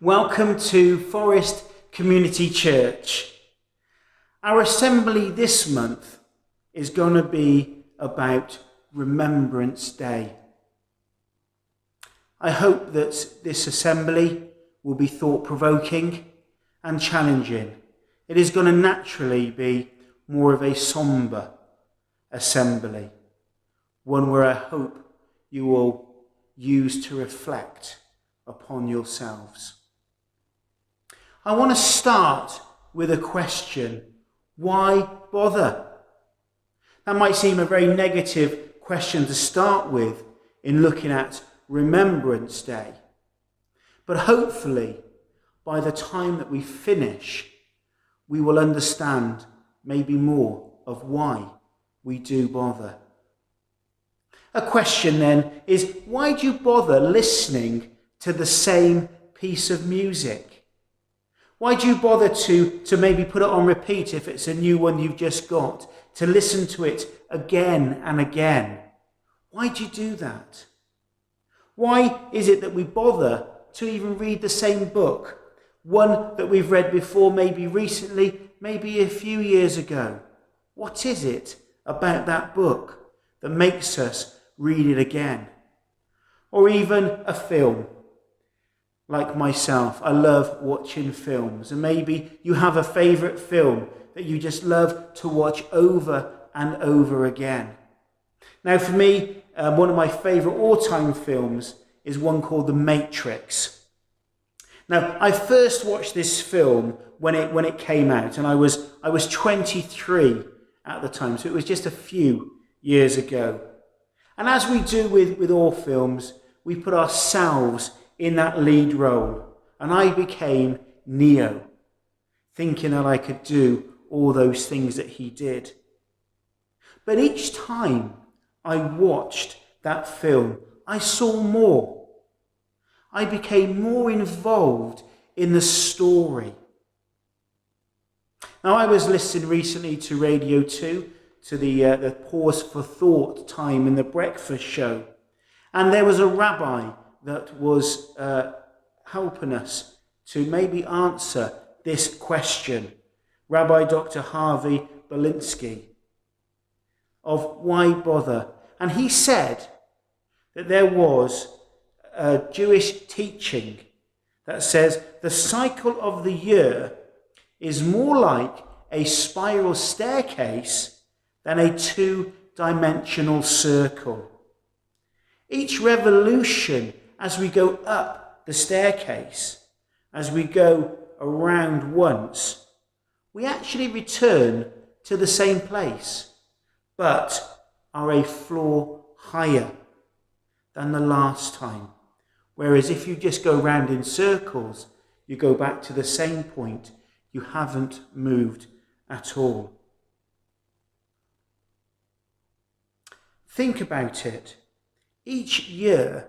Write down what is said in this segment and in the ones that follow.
Welcome to Forest Community Church. Our assembly this month is going to be about Remembrance Day. I hope that this assembly will be thought-provoking and challenging. It is going to naturally be more of a sombre assembly, one where I hope you will use to reflect upon yourselves. I want to start with a question. Why bother? That might seem a very negative question to start with in looking at Remembrance Day. But hopefully, by the time that we finish, we will understand maybe more of why we do bother. A question then is, why do you bother listening to the same piece of music? Why do you bother to maybe put it on repeat if it's a new one you've just got, to listen to it again and again? Why do you do that? Why is it that we bother to even read the same book, one that we've read before, maybe recently, maybe a few years ago? What is it about that book that makes us read it again? Or even a film. Like myself, I love watching films, and maybe you have a favourite film that you just love to watch over and over again. Now for me, one of my favourite all-time films is one called The Matrix. Now, I first watched this film when it came out, and I was 23 at the time, so it was just a few years ago. And as we do with all films, we put ourselves in that lead role, and I became Neo, thinking that I could do all those things that he did. But each time I watched that film, I saw more. I became more involved in the story. Now, I was listening recently to Radio 2, to the Pause for Thought time in the breakfast show, and there was a rabbi that was helping us to maybe answer this question, Rabbi Dr. Harvey Belinsky, of why bother. And he said that there was a Jewish teaching that says the cycle of the year is more like a spiral staircase than a two-dimensional circle. Each revolution as we go up the staircase, as we go around once, we actually return to the same place, but are a floor higher than the last time. Whereas if you just go round in circles, you go back to the same point. You haven't moved at all. Think about it. Each year,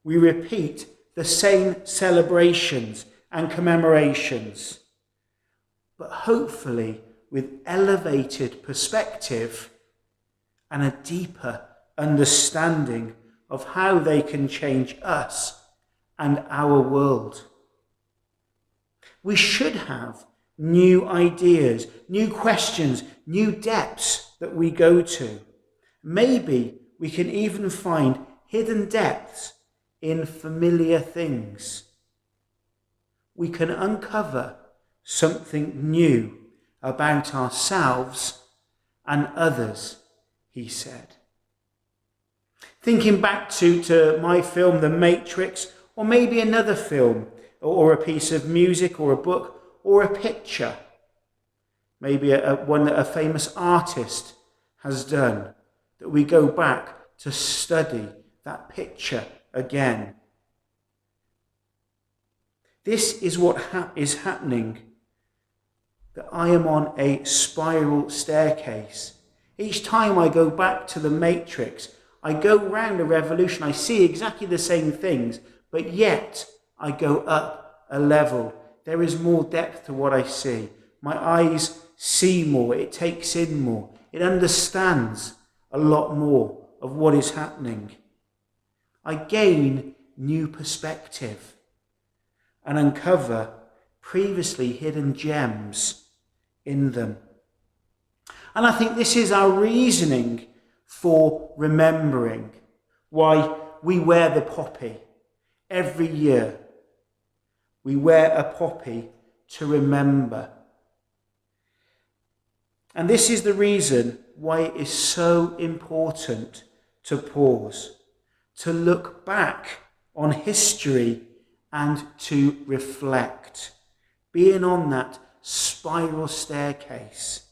we repeat the same celebrations and commemorations, but hopefully with elevated perspective and a deeper understanding of how they can change us and our world. We should have new ideas, new questions, new depths that we go to. Maybe we can even find hidden depths in familiar things. We can uncover something new about ourselves and others, he said. Thinking back to my film, The Matrix, or maybe another film, or a piece of music, or a book, or a picture. Maybe one that a famous artist has done, that we go back to study that picture again. This is what is happening, that I am on a spiral staircase. Each time I go back to the Matrix, I go round a revolution, I see exactly the same things, but yet I go up a level. There is more depth to what I see. My eyes see more, it takes in more, it understands a lot more of what is happening. I gain new perspective. and uncover previously hidden gems in them. And I think this is our reasoning for remembering why we wear the poppy every year. We wear a poppy to remember. And this is the reason why it is so important to pause, to look back on history and to reflect, being on that spiral staircase.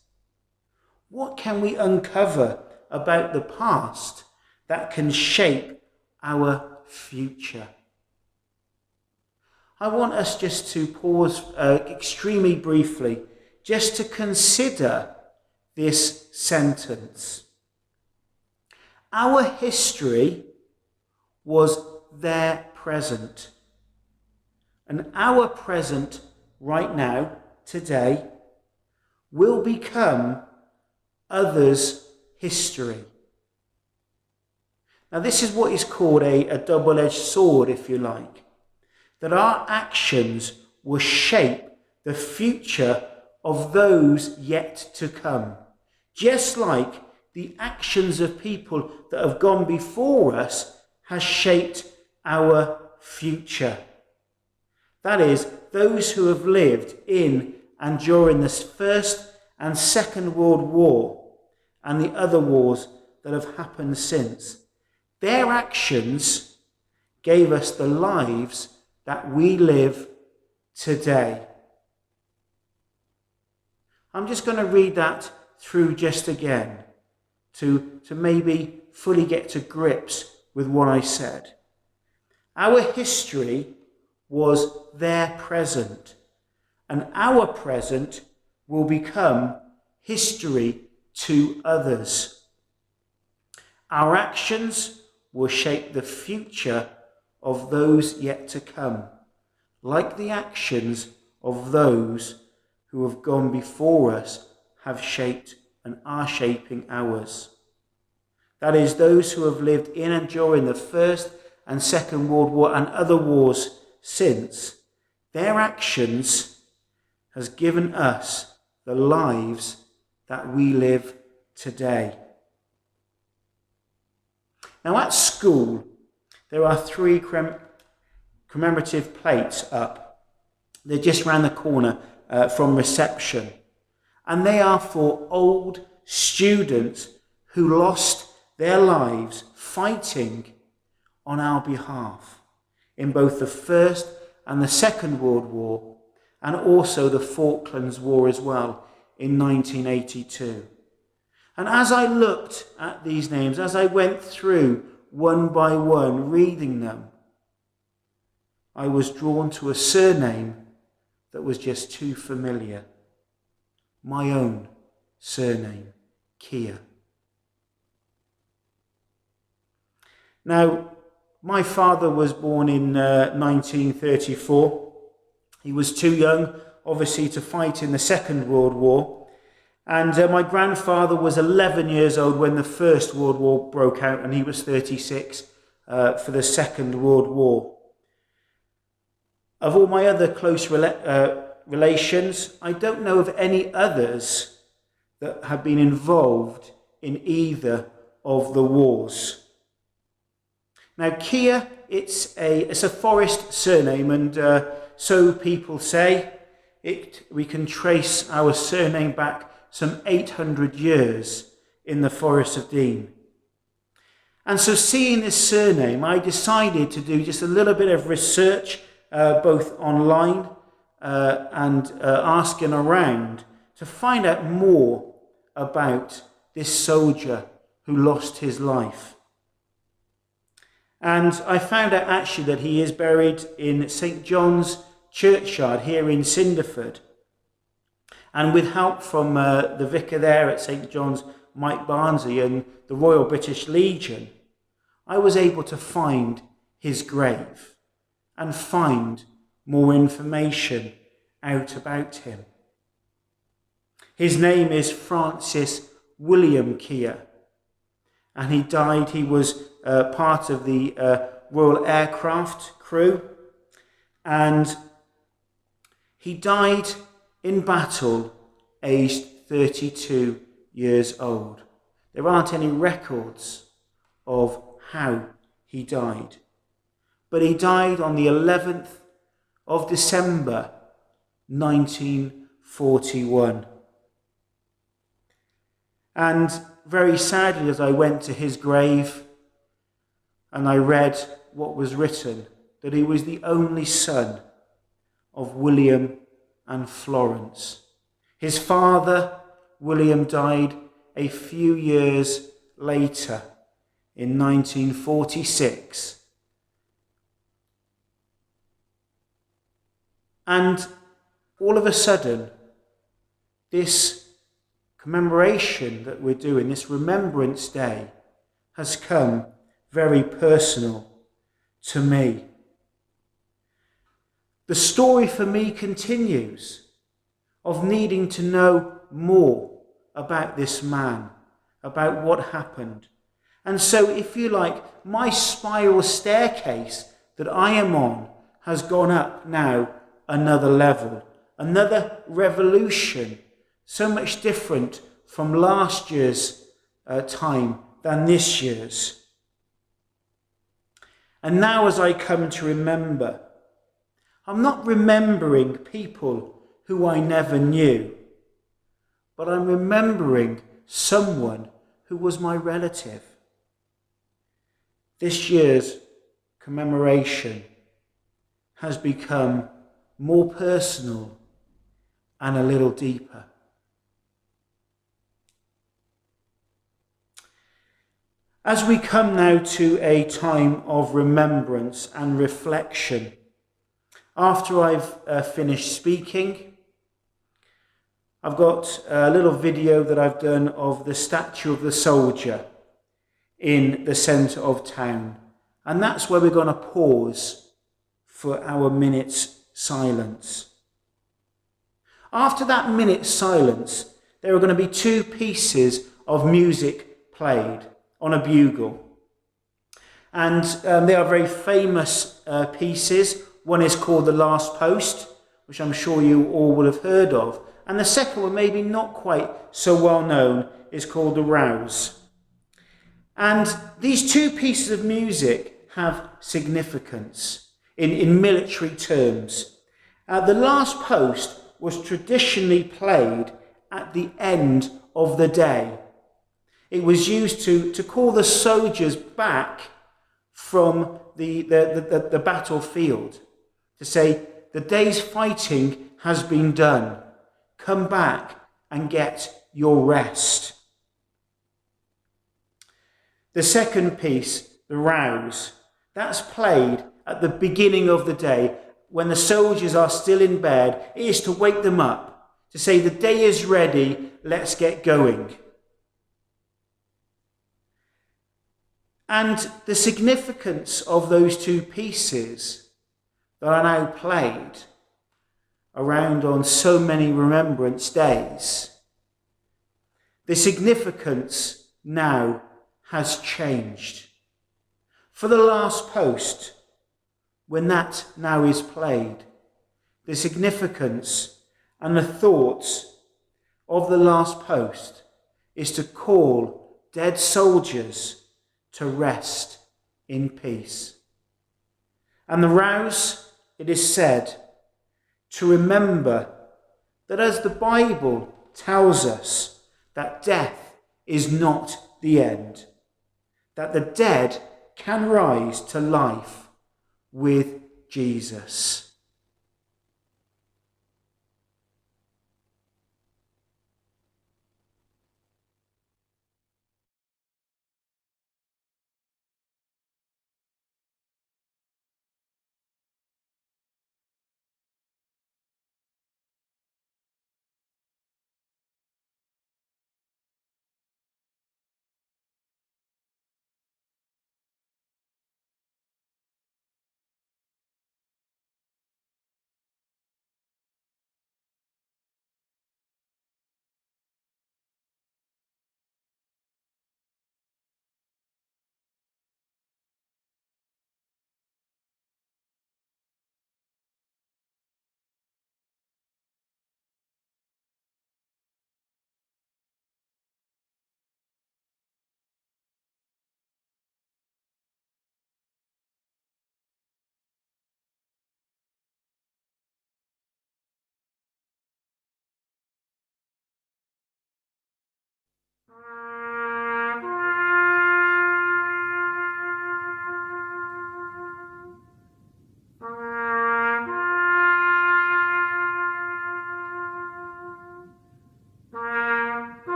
What can we uncover about the past that can shape our future? I want us just to pause extremely briefly, just to consider this sentence. Our history was their present. And our present right now, today, will become others' history. Now this is what is called a double-edged sword, if you like. That our actions will shape the future of those yet to come. Just like the actions of people that have gone before us has shaped our future. That is, those who have lived in and during the First and Second World War and the other wars that have happened since. Their actions gave us the lives that we live today. I'm just going to read that through just again to maybe fully get to grips with what I said. Our history was their present, and our present will become history to others. Our actions will shape the future of those yet to come, like the actions of those who have gone before us have shaped and are shaping ours. That is, those who have lived in and during the First and Second World War and other wars since. Their actions has given us the lives that we live today. Now at school, there are 3 commemorative plates up. They're just round the corner from reception. And they are for old students who lost their lives fighting on our behalf in both the First and the Second World War, and also the Falklands War as well in 1982. And as I looked at these names, as I went through one by one reading them, I was drawn to a surname that was just too familiar. My own surname, Keir. Now, my father was born in 1934. He was too young, obviously, to fight in the Second World War. And my grandfather was 11 years old when the First World War broke out, and he was 36 for the Second World War. Of all my other close relations, I don't know of any others that have been involved in either of the wars. Now, Keir, it's a Forest surname, and so people say. We can trace our surname back some 800 years in the Forest of Dean. And so seeing this surname, I decided to do just a little bit of research, both online and asking around, to find out more about this soldier who lost his life. And I found out actually that he is buried in St. John's Churchyard here in Cinderford. And with help from the vicar there at St. John's, Mike Barnsley, and the Royal British Legion, I was able to find his grave and find more information out about him. His name is Francis William Keir, and he was part of the Royal Aircraft crew, and He died in battle aged 32 years old. There aren't any records of how he died. But he died on the 11th of December 1941. And very sadly, as I went to his grave and I read what was written, that he was the only son of William and Florence. His father, William, died a few years later in 1946. And all of a sudden, this commemoration that we're doing, this Remembrance Day, has come very personal to me. The story for me continues of needing to know more about this man, about what happened. And so, if you like, my spiral staircase that I am on has gone up now another level, another revolution, so much different from last year's time than this year's. And now as I come to remember, I'm not remembering people who I never knew, but I'm remembering someone who was my relative. This year's commemoration has become more personal and a little deeper. As we come now to a time of remembrance and reflection, after I've finished speaking, I've got a little video that I've done of the statue of the soldier in the centre of town. And that's where we're going to pause for our minute's silence. After that minute's silence, there are going to be two pieces of music played on a bugle. And they are very famous pieces. One is called The Last Post, which I'm sure you all will have heard of. And the second one, maybe not quite so well known, is called The Rouse. And these two pieces of music have significance in military terms. The Last Post was traditionally played at the end of the day. It was used to call the soldiers back from the battlefield, to say, the day's fighting has been done. Come back and get your rest. The second piece, The Rouse, that's played at the beginning of the day when the soldiers are still in bed. It is to wake them up, to say, the day is ready, let's get going. And the significance of those two pieces that are now played around on so many remembrance days, the significance now has changed. For The Last Post, when that now is played, the significance and the thoughts of The Last Post is to call dead soldiers to rest in peace. And The Rouse, it is said, to remember that as the Bible tells us that death is not the end, that the dead can rise to life with Jesus.